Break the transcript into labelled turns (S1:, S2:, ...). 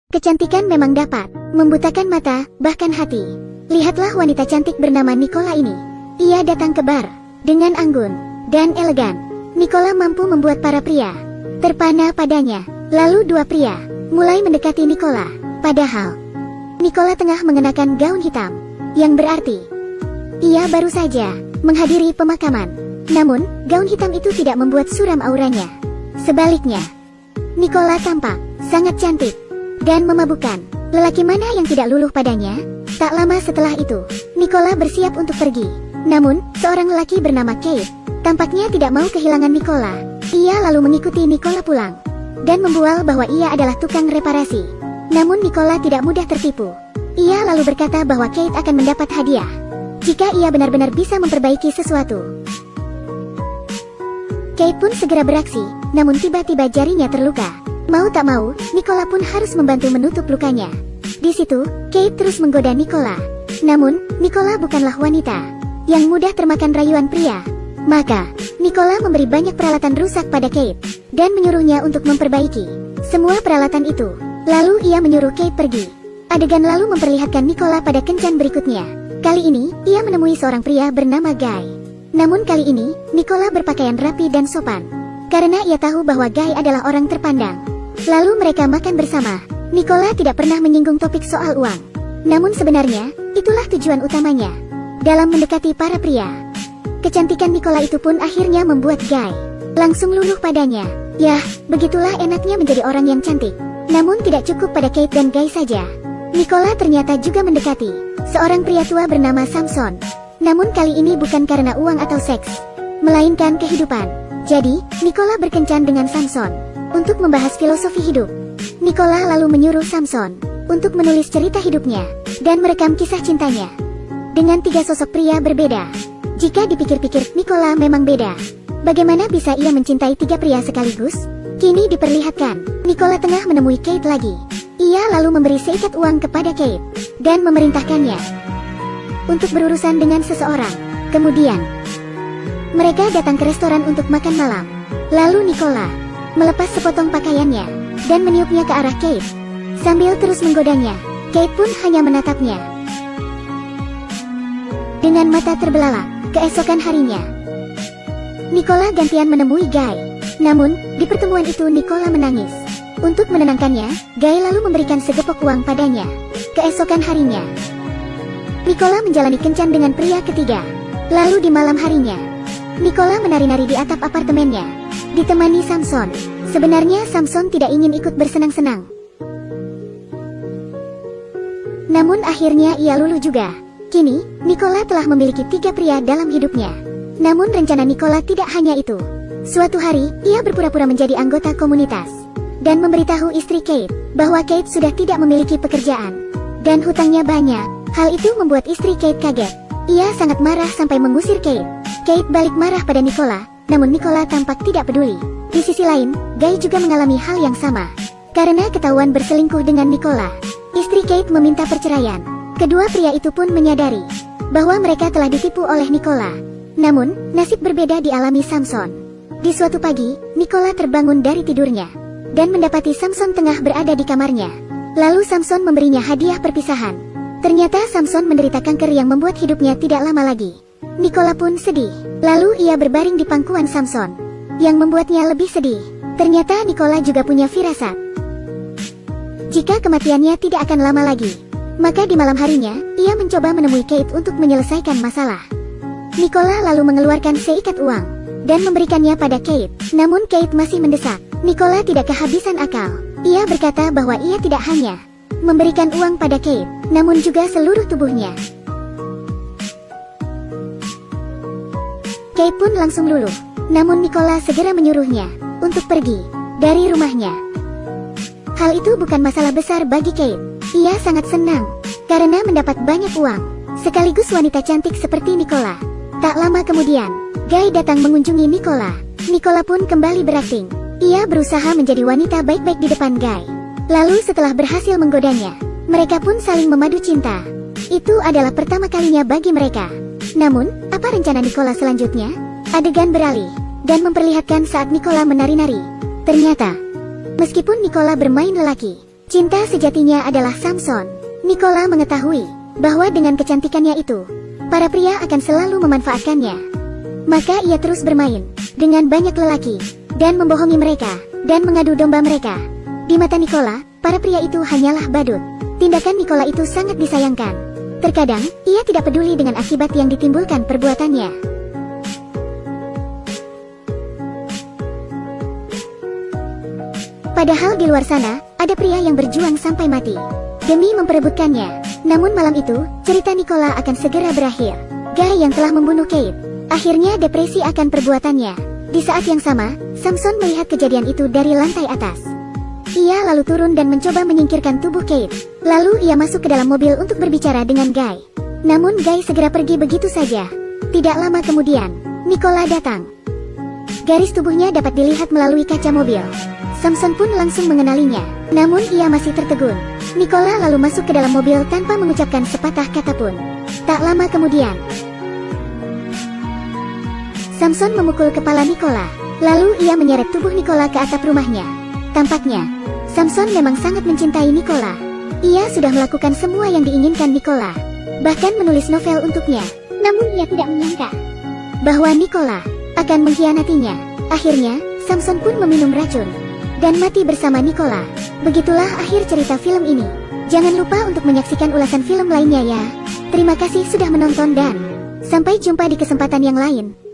S1: Kecantikan memang dapat membutakan mata, bahkan hati. Lihatlah wanita cantik bernama Nicola ini. Ia datang ke bar dengan anggun dan elegan. Nicola mampu membuat para pria terpana padanya. Lalu dua pria mulai mendekati Nicola. Padahal Nicola tengah mengenakan gaun hitam, yang berarti ia baru saja menghadiri pemakaman. Namun, gaun hitam itu tidak membuat suram auranya. Sebaliknya, Nicola tampak sangat cantik dan memabukkan. Lelaki mana yang tidak luluh padanya? Tak lama setelah itu, Nicola bersiap untuk pergi. Namun, seorang lelaki bernama Kate tampaknya tidak mau kehilangan Nicola. Ia lalu mengikuti Nicola pulang dan membual bahwa ia adalah tukang reparasi. Namun Nicola tidak mudah tertipu. Ia lalu berkata bahwa Kate akan mendapat hadiah jika ia benar-benar bisa memperbaiki sesuatu. Kate pun segera beraksi, namun tiba-tiba jarinya terluka. Mau tak mau, Nicola pun harus membantu menutup lukanya. Di situ, Kate terus menggoda Nicola. Namun, Nicola bukanlah wanita yang mudah termakan rayuan pria. Maka, Nicola memberi banyak peralatan rusak pada Kate dan menyuruhnya untuk memperbaiki semua peralatan itu. Lalu ia menyuruh Kate pergi. Adegan lalu memperlihatkan Nicola pada kencan berikutnya. Kali ini, ia menemui seorang pria bernama Guy. Namun kali ini, Nicola berpakaian rapi dan sopan karena ia tahu bahwa Guy adalah orang terpandang. Lalu mereka makan bersama. Nicola tidak pernah menyinggung topik soal uang. Namun sebenarnya, itulah tujuan utamanya dalam mendekati para pria. Kecantikan Nicola itu pun akhirnya membuat Guy langsung luluh padanya. Yah, begitulah enaknya menjadi orang yang cantik. Namun tidak cukup pada Kate dan Guy saja. Nicola ternyata juga mendekati seorang pria tua bernama Samson. Namun kali ini bukan karena uang atau seks, melainkan kehidupan. Jadi, Nicola berkencan dengan Samson untuk membahas filosofi hidup. Nicola lalu menyuruh Samson untuk menulis cerita hidupnya dan merekam kisah cintanya dengan tiga sosok pria berbeda. Jika dipikir-pikir, Nicola memang beda. Bagaimana bisa ia mencintai tiga pria sekaligus? Kini diperlihatkan, Nicola tengah menemui Kate lagi. Ia lalu memberi seikat uang kepada Kate dan memerintahkannya untuk berurusan dengan seseorang. Kemudian, mereka datang ke restoran untuk makan malam. Lalu Nicola melepas sepotong pakaiannya dan meniupnya ke arah Kate sambil terus menggodanya. Kate pun hanya menatapnya dengan mata terbelalak. Keesokan harinya, Nicola gantian menemui Guy. Namun, di pertemuan itu Nicola menangis. Untuk menenangkannya, Guy lalu memberikan segepok uang padanya. Keesokan harinya, Nicola menjalani kencan dengan pria ketiga. Lalu di malam harinya, Nicola menari-nari di atap apartemennya ditemani Samson. Sebenarnya Samson tidak ingin ikut bersenang-senang. Namun akhirnya ia luluh juga. Kini, Nicola telah memiliki tiga pria dalam hidupnya. Namun rencana Nicola tidak hanya itu. Suatu hari, ia berpura-pura menjadi anggota komunitas dan memberitahu istri Kate bahwa Kate sudah tidak memiliki pekerjaan dan hutangnya banyak. Hal itu membuat istri Kate kaget. Ia sangat marah sampai mengusir Kate. Kate balik marah pada Nicola, namun Nicola tampak tidak peduli. Di sisi lain, Guy juga mengalami hal yang sama. Karena ketahuan berselingkuh dengan Nicola, istri Kate meminta perceraian. Kedua pria itu pun menyadari bahwa mereka telah ditipu oleh Nicola. Namun, nasib berbeda dialami Samson. Di suatu pagi, Nicola terbangun dari tidurnya dan mendapati Samson tengah berada di kamarnya. Lalu Samson memberinya hadiah perpisahan. Ternyata Samson menderita kanker yang membuat hidupnya tidak lama lagi. Nicola pun sedih. Lalu ia berbaring di pangkuan Samson, yang membuatnya lebih sedih. Ternyata Nicola juga punya firasat jika kematiannya tidak akan lama lagi. Maka di malam harinya, ia mencoba menemui Kate untuk menyelesaikan masalah. Nicola lalu mengeluarkan seikat uang dan memberikannya pada Kate. Namun Kate masih mendesak. Nicola tidak kehabisan akal. Ia berkata bahwa ia tidak hanya memberikan uang pada Kate, namun juga seluruh tubuhnya. Kate pun langsung luluh. Namun Nicola segera menyuruhnya untuk pergi dari rumahnya. Hal itu bukan masalah besar bagi Kate. Ia sangat senang karena mendapat banyak uang, sekaligus wanita cantik seperti Nicola. Tak lama kemudian, Guy datang mengunjungi Nicola. Nicola pun kembali berakting. Ia berusaha menjadi wanita baik-baik di depan Guy. Lalu setelah berhasil menggodanya, mereka pun saling memadu cinta. Itu adalah pertama kalinya bagi mereka. Namun, apa rencana Nicola selanjutnya? Adegan beralih dan memperlihatkan saat Nicola menari-nari. Ternyata, meskipun Nicola bermain lelaki, Cinta sejatinya adalah Samson. Nicola mengetahui bahwa dengan kecantikannya itu, para pria akan selalu memanfaatkannya. Maka ia terus bermain dengan banyak lelaki dan membohongi mereka dan mengadu domba mereka. Di mata Nicola, para pria itu hanyalah badut. Tindakan Nicola itu sangat disayangkan. Terkadang, ia tidak peduli dengan akibat yang ditimbulkan perbuatannya. Padahal di luar sana, ada pria yang berjuang sampai mati demi memperebutkannya. Namun malam itu, cerita Nicola akan segera berakhir. Guy yang telah membunuh Kate akhirnya depresi akan perbuatannya. Di saat yang sama, Samson melihat kejadian itu dari lantai atas. Ia lalu turun dan mencoba menyingkirkan tubuh Kate. Lalu ia masuk ke dalam mobil untuk berbicara dengan Guy. Namun Guy segera pergi begitu saja. Tidak lama kemudian, Nicola datang. Garis tubuhnya dapat dilihat melalui kaca mobil. Samson pun langsung mengenalinya. Namun ia masih tertegun. Nicola lalu masuk ke dalam mobil tanpa mengucapkan sepatah kata pun. Tak lama kemudian, Samson memukul kepala Nicola. Lalu ia menyeret tubuh Nicola ke atap rumahnya. Tampaknya, Samson memang sangat mencintai Nicola. Ia sudah melakukan semua yang diinginkan Nicola. Bahkan menulis novel untuknya. Namun ia tidak menyangka bahwa Nicola akan mengkhianatinya. Akhirnya, Samson pun meminum racun dan mati bersama Nicola. Begitulah akhir cerita film ini. Jangan lupa untuk menyaksikan ulasan film lainnya ya. Terima kasih sudah menonton dan sampai jumpa di kesempatan yang lain.